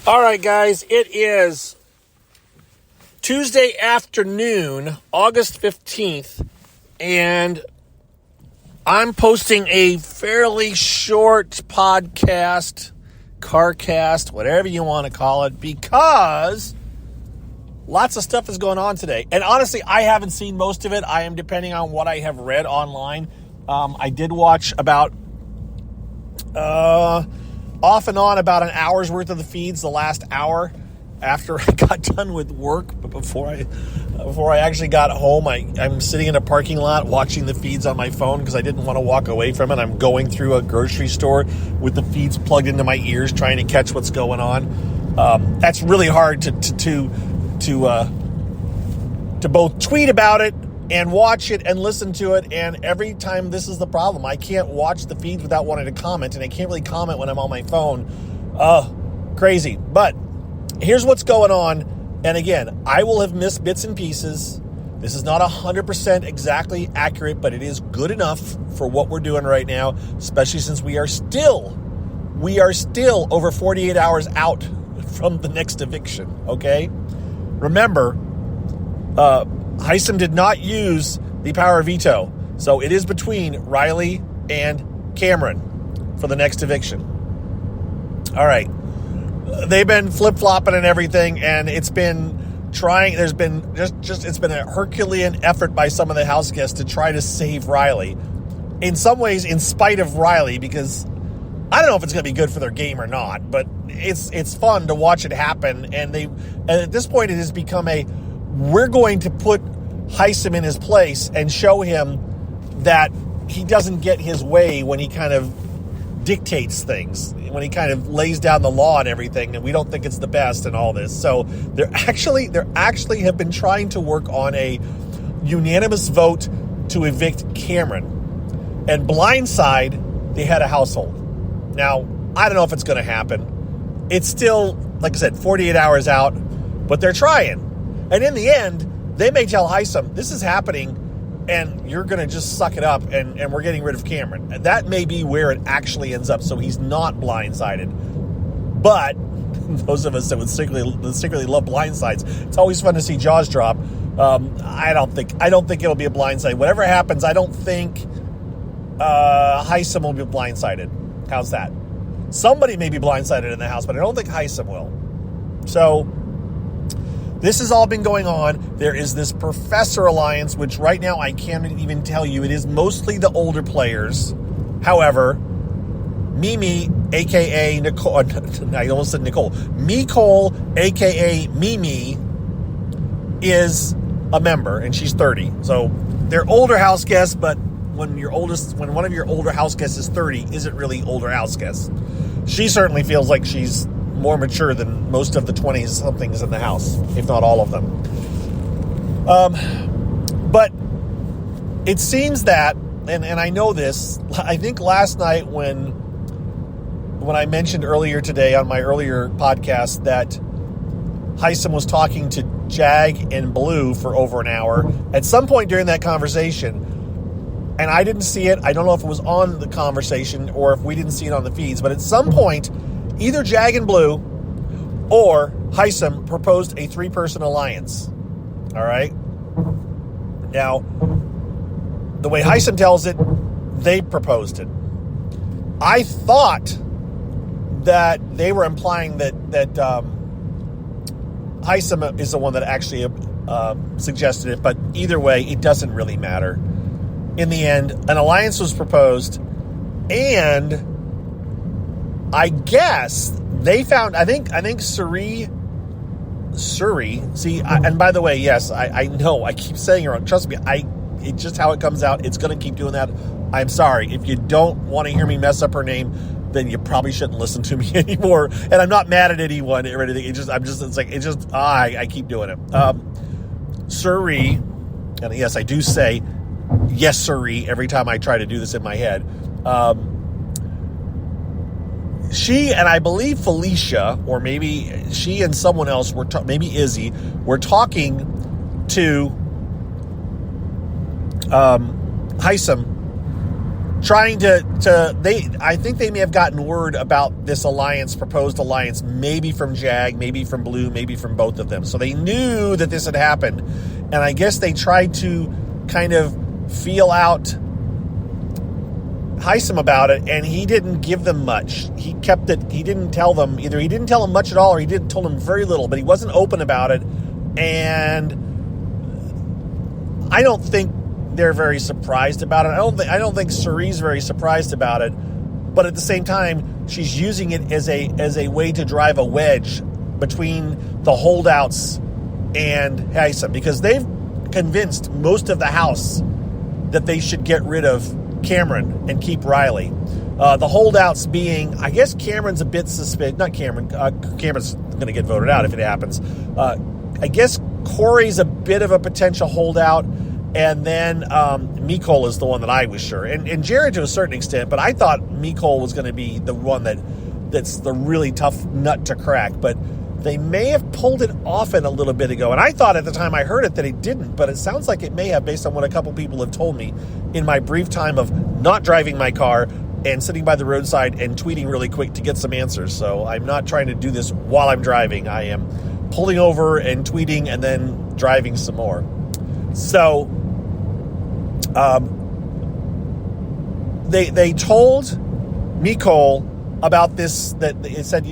All right, guys, it is Tuesday afternoon, August 15th, and I'm posting a fairly short podcast, carcast, whatever you want to call it, because lots of stuff is going on today. And honestly, I haven't seen most of it. I am depending on what I have read online. I did watch about off and on about an hour's worth of the feeds the last hour after I got done with work. But before I actually got home, I'm sitting in a parking lot watching the feeds on my phone because I didn't want to walk away from it. I'm going through a grocery store with the feeds plugged into my ears trying to catch what's going on. That's really hard to both tweet about it and watch it and listen to it, and every time this is the problem. I can't watch the feeds without wanting to comment, and I can't really comment when I'm on my phone. Crazy. But here's what's going on, and again, I will have missed bits and pieces. This is not 100% exactly accurate, but it is good enough for what we're doing right now, especially since we are still over 48 hours out from the next eviction, okay? Remember, Hisam did not use the power of veto, so it is between Riley and Cameron for the next eviction. All right. They've been flip-flopping and everything, and it's been it's been a Herculean effort by some of the house guests to try to save Riley. In some ways, in spite of Riley, because I don't know if it's going to be good for their game or not, but it's fun to watch it happen, and at this point it has become we're going to put Hisam in his place and show him that he doesn't get his way when he kind of dictates things, when he kind of lays down the law and everything, and we don't think it's the best and all this. So they're actually have been trying to work on a unanimous vote to evict Cameron. And blindside, they had a household. Now, I don't know if it's going to happen. It's still, like I said, 48 hours out, but they're trying. And in the end, they may tell Hisam, this is happening, and you're going to just suck it up, and we're getting rid of Cameron. And that may be where it actually ends up, so he's not blindsided. But those of us that would secretly love blindsides, it's always fun to see jaws drop. I don't think it'll be a blindside. Whatever happens, I don't think Hisam will be blindsided. How's that? Somebody may be blindsided in the house, but I don't think Hisam will. So this has all been going on. There is this Professor Alliance, which right now I can't even tell you. It is mostly the older players. However, Mimi, a.k.a. Nicole, I almost said Nicole. Nicole, a.k.a. Mimi, is a member, and she's 30. So they're older house guests, but when one of your older house guests is 30, isn't really older house guests. She certainly feels like she's more mature than most of the 20-somethings in the house, if not all of them. But it seems that, and I know this, I think last night when I mentioned earlier today on my earlier podcast that Hisam was talking to Jag and Blue for over an hour, at some point during that conversation, and I didn't see it, I don't know if it was on the conversation or if we didn't see it on the feeds, but at some point, either Jag and Blue or Hisam proposed a 3-person alliance. All right? Now, the way Hisam tells it, they proposed it. I thought that they were implying that Hisam is the one that actually suggested it, but either way, it doesn't really matter. In the end, an alliance was proposed, and I guess they found, I think Suri, see, and by the way, yes, I know, I keep saying it wrong. Trust me, it's just how it comes out. It's going to keep doing that. I'm sorry. If you don't want to hear me mess up her name, then you probably shouldn't listen to me anymore. And I'm not mad at anyone or anything. I keep doing it. Suri, and yes, I do say, yes, sirree, every time I try to do this in my head. She and I believe Felicia, or maybe she and someone else, maybe Izzy, were talking to Hisam trying I think they may have gotten word about this proposed alliance, maybe from Jag, maybe from Blue, maybe from both of them. So they knew that this had happened. And I guess they tried to kind of feel out Hisam about it, and he didn't give them much. He kept it, he didn't tell them, either he didn't tell them much at all, or he told them very little, but he wasn't open about it. And I don't think they're very surprised about it. I don't think Cerie's very surprised about it, but at the same time, she's using it as a way to drive a wedge between the holdouts and Hisam, because they've convinced most of the House that they should get rid of Cameron and keep Riley. The holdouts being, I guess Cameron's a bit suspicious. Not Cameron. Cameron's going to get voted out if it happens. I guess Corey's a bit of a potential holdout. And then Nicole is the one that I was sure. And Jared to a certain extent, but I thought Nicole was going to be the one that's the really tough nut to crack. But they may have pulled it off a little bit ago. And I thought at the time I heard it that it didn't, but it sounds like it may have, based on what a couple people have told me in my brief time of not driving my car and sitting by the roadside and tweeting really quick to get some answers. So I'm not trying to do this while I'm driving. I am pulling over and tweeting and then driving some more. So they told Nicole about this, that it said,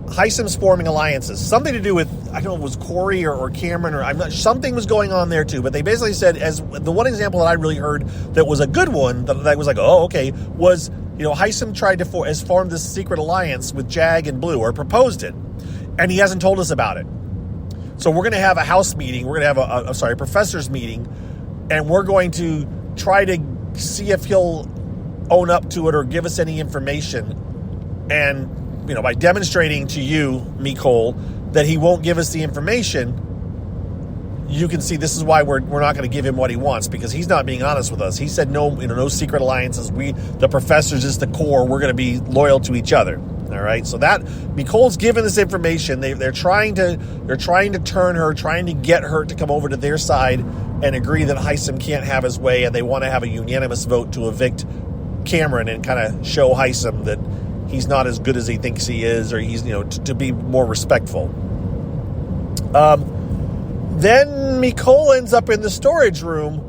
Hisam's forming alliances. Something to do with, I don't know if it was Corey or Cameron, or I'm not, something was going on there too, but they basically said, as the one example that I really heard that was a good one, that I was like, oh, okay, was, Hisam tried to form this secret alliance with Jag and Blue, or proposed it, and he hasn't told us about it. So we're going to have a House meeting, we're going to have a professor's meeting, and we're going to try to see if he'll own up to it or give us any information. And, by demonstrating to you, Nicole, that he won't give us the information, you can see this is why we're not going to give him what he wants, because he's not being honest with us. He said no secret alliances. The professors is the core. We're going to be loyal to each other. All right. So that Nicole's given this information. They're trying to turn her, trying to get her to come over to their side and agree that Hisam can't have his way, and they want to have a unanimous vote to evict Cameron and kind of show Hisam that he's not as good as he thinks he is, or he's, to be more respectful. Then Nicole ends up in the storage room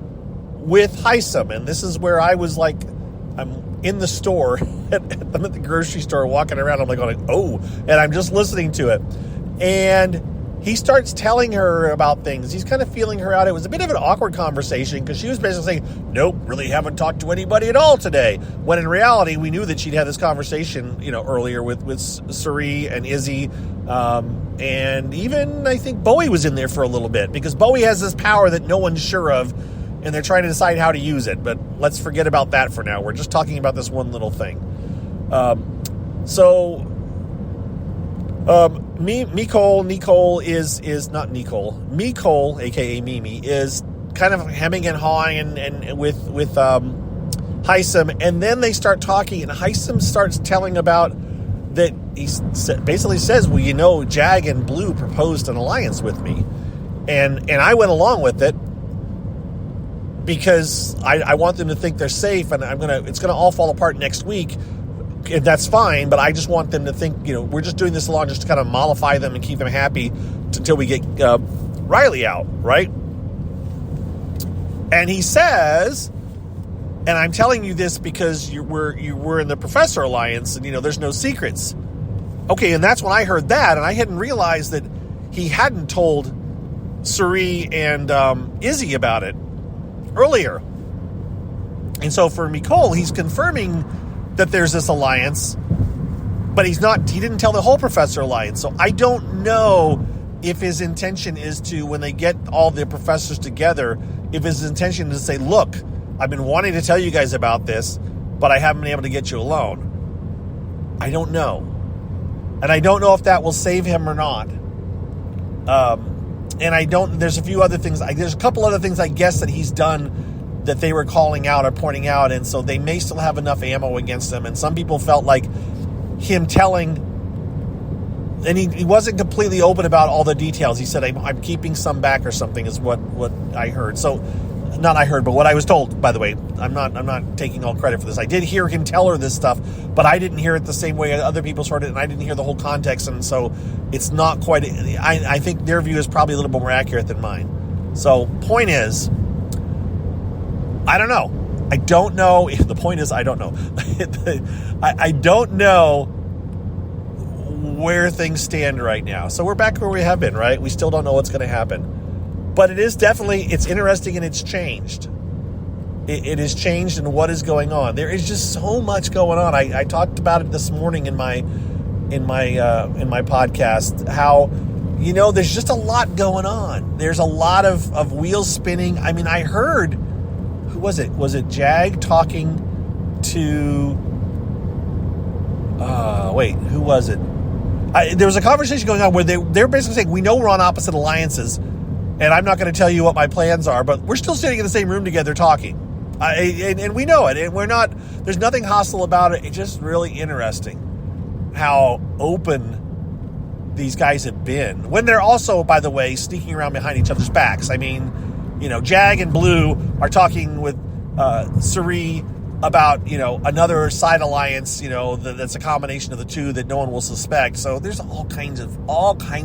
with Hisam, and this is where I was like, I'm in the store, I'm at the grocery store walking around, I'm like, oh, and I'm just listening to it. And he starts telling her about things. He's kind of feeling her out. It was a bit of an awkward conversation because she was basically saying, nope, really haven't talked to anybody at all today. When in reality, we knew that she'd had this conversation, earlier with Cerie and Izzy. And even, I think, Bowie was in there for a little bit, because Bowie has this power that no one's sure of, and they're trying to decide how to use it. But let's forget about that for now. We're just talking about this one little thing. Nicole is not Nicole. Nicole, aka Mimi, is kind of hemming and hawing and with Hisam, and then they start talking, and Hisam starts telling about that. He basically says, well, Jag and Blue proposed an alliance with me, and I went along with it because I want them to think they're safe, and it's gonna all fall apart next week. And that's fine, but I just want them to think, we're just doing this along just to kind of mollify them and keep them happy until we get Riley out, right? And he says, and I'm telling you this because you were in the Professor Alliance, and there's no secrets. Okay, and that's when I heard that, and I hadn't realized that he hadn't told Cerie and Izzy about it earlier. And so for Nicole, he's confirming that there's this alliance, but he didn't tell the whole Professor Alliance. So I don't know if his intention is to, when they get all the professors together, if his intention is to say, look, I've been wanting to tell you guys about this, but I haven't been able to get you alone. I don't know. And I don't know if that will save him or not. There's a few other things. There's a couple other things, I guess, that he's done that they were calling out or pointing out, and so they may still have enough ammo against them. And some people felt like him telling, and he wasn't completely open about all the details. He said, I'm keeping some back or something, is what I heard. So not I heard, but what I was told, by the way. I'm not taking all credit for this. I did hear him tell her this stuff, but I didn't hear it the same way other people heard it, and I didn't hear the whole context, and so it's not quite... I think their view is probably a little bit more accurate than mine. So, point is, I don't know. I don't know. The point is, I don't know. I don't know where things stand right now. So we're back where we have been, right? We still don't know what's going to happen. But it is definitely, it's interesting and it's changed. It has changed in what is going on. There is just so much going on. I talked about it this morning in my podcast, how, you know, there's just a lot going on. There's a lot of wheels spinning. I mean, I heard, who was it? Was it Jag talking to, who was it? There was a conversation going on where they're basically saying, we know we're on opposite alliances, and I'm not going to tell you what my plans are, but we're still sitting in the same room together talking. And we know it. And we're not, there's nothing hostile about it. It's just really interesting how open these guys have been. When they're also, by the way, sneaking around behind each other's backs. I mean, you know, Jag and Blue are talking with Suri about, you know, another side alliance, you know, that's a combination of the two that no one will suspect. So there's all kinds of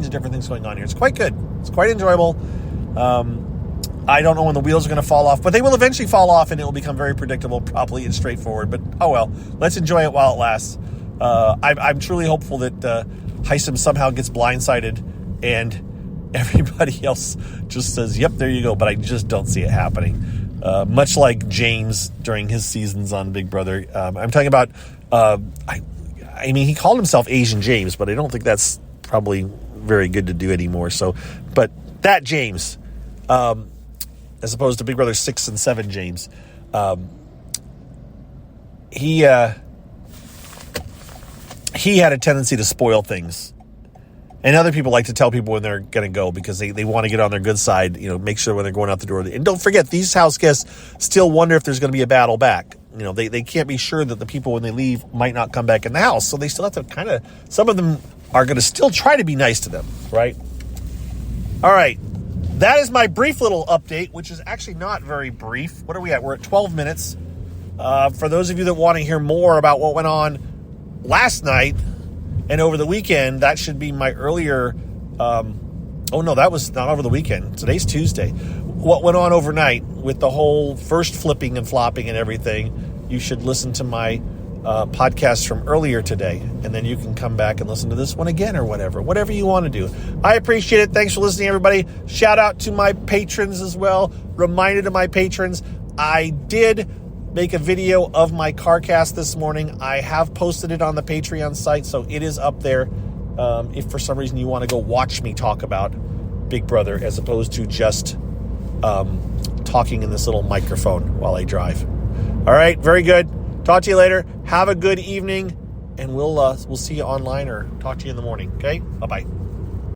different things going on here. It's quite good. It's quite enjoyable. I don't know when the wheels are going to fall off, but they will eventually fall off, and it will become very predictable, probably, and straightforward. But, oh well, let's enjoy it while it lasts. I'm truly hopeful that Hisam somehow gets blindsided, and everybody else just says, yep, there you go. But I just don't see it happening. Much like James during his seasons on Big Brother. I'm talking about, I mean, he called himself Asian James, but I don't think that's probably very good to do anymore. So, but that James, as opposed to Big Brother 6 and 7 James, he had a tendency to spoil things. And other people like to tell people when they're going to go because they want to get on their good side, you know, make sure when they're going out the door. And don't forget, these house guests still wonder if there's going to be a battle back. You know, they can't be sure that the people, when they leave, might not come back in the house. So they still have to kind of, some of them are going to still try to be nice to them, right? All right. That is my brief little update, which is actually not very brief. What are we at? We're at 12 minutes. For those of you that want to hear more about what went on last night and over the weekend, that should be my earlier... oh, no, that was not over the weekend. Today's Tuesday. What went on overnight with the whole first flipping and flopping and everything, you should listen to my podcast from earlier today, and then you can come back and listen to this one again or whatever you want to do. I appreciate it. Thanks for listening, everybody. Shout out to my patrons as well. Reminder to my patrons, I did make a video of my CarCast this morning. I have posted it on the Patreon site, so it is up there. If for some reason you want to go watch me talk about Big Brother as opposed to just talking in this little microphone while I drive. All right, very good. Talk to you later. Have a good evening, and we'll see you online or talk to you in the morning. Okay? Bye-bye.